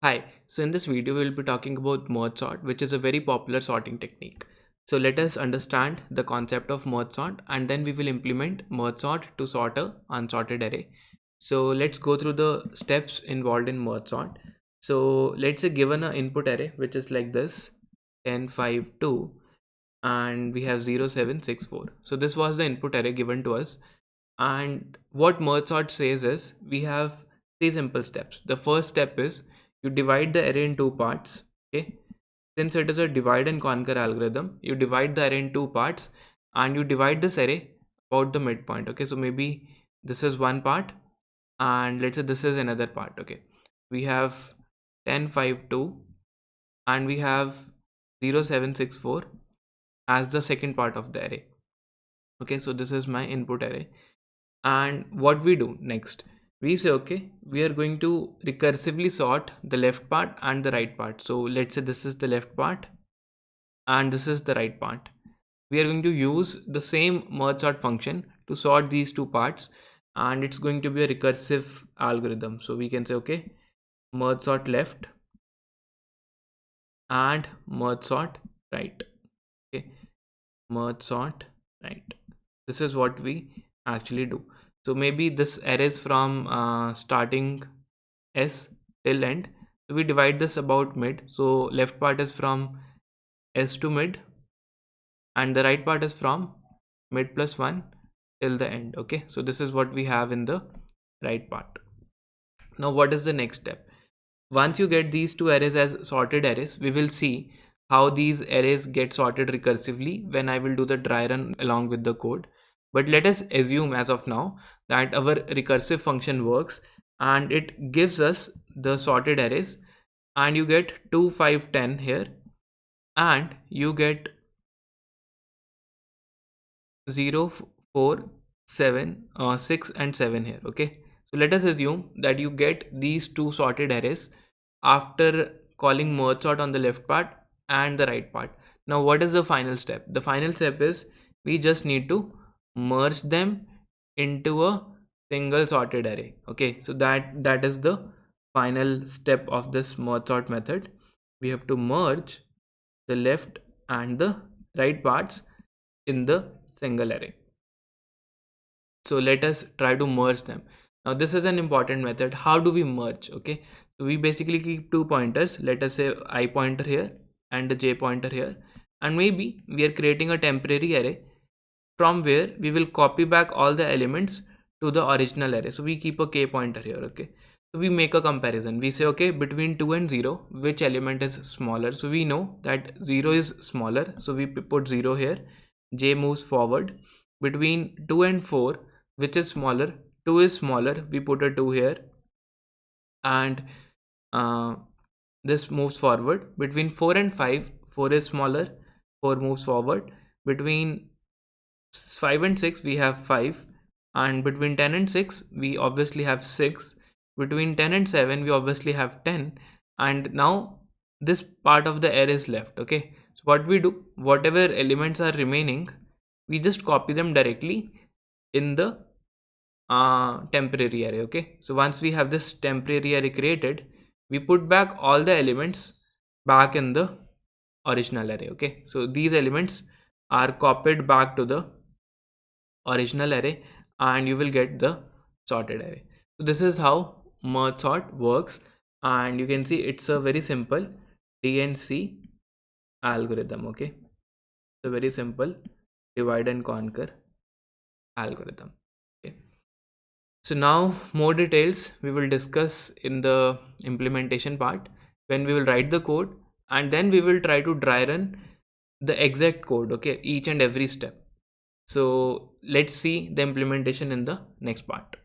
Hi, so in this video we will be talking about merge sort, which is a very popular sorting technique. So let us understand the concept of merge sort and then we will implement merge sort to sort a unsorted array. So let's go through the steps involved in merge sort. So let's say given an input array which is like this 10, 5, 2 and we have 0, 7, 6, 4. So this was the input array given to us, and what merge sort says is we have three simple steps. The first step is you divide the array in two parts. Okay, since it is a divide and conquer algorithm, you divide the array in two parts and you divide this array about the midpoint. Okay, so maybe this is one part and let's say this is another part. Okay, we have 10, 5, 2 and we have 0, 7, 6, 4 as the second part of the array. Okay, so this is my input array, and what we do next, we say okay, we are going to recursively sort the left part and the right part. So let's say this is the left part and this is the right part. We are going to use the same merge sort function to sort these two parts, and it's going to be a recursive algorithm. So we can say okay, merge sort left and merge sort right. Okay, merge sort right. This is what we actually do. So maybe this array is from starting S till end. So we divide this about mid. So left part is from S to mid and the right part is from mid plus 1 till the end. Okay, so this is what we have in the right part. Now what is the next step? Once you get these two arrays as sorted arrays, we will see how these arrays get sorted recursively when I will do the dry run along with the code. But let us assume as of now that our recursive function works and it gives us the sorted arrays, and you get 2, 5, 10 here and you get 0, 4, 7, 6 and 7 here. Okay, so let us assume that you get these two sorted arrays after calling merge sort on the left part and the right part. Now what is the final step? The final step is we just need to merge them into a single sorted array. Okay, so that is the final step of this merge sort method. We have to merge the left and the right parts in the single array. So let us try to merge them. Now this is an important method. How do we merge? Okay, so we basically keep two pointers. Let us say I pointer here and the j pointer here, and maybe we are creating a temporary array from where we will copy back all the elements to the original array. So we keep a k pointer here. Okay, so we make a comparison. We say okay, between 2 and 0 which element is smaller. So we know that 0 is smaller, so we put 0 here. J moves forward. Between 2 and 4 which is smaller? 2 is smaller, we put a 2 here, and this moves forward. Between 4 and 5, 4 is smaller, 4 moves forward. Between 5 and 6 we have 5, and between 10 and 6 we obviously have 6. Between 10 and 7 we obviously have 10, and now this part of the array is left. Okay, so what we do, whatever elements are remaining, we just copy them directly in the temporary array. Okay, so once we have this temporary array created, we put back all the elements back in the original array. Okay, so these elements are copied back to the original array and you will get the sorted array. So this is how merge sort works, and you can see it's a very simple DNC algorithm. Okay, it's a very simple divide and conquer algorithm. Okay, so now more details we will discuss in the implementation part when we will write the code, and then we will try to dry run the exact code. Okay, each and every step. So let's see the implementation in the next part.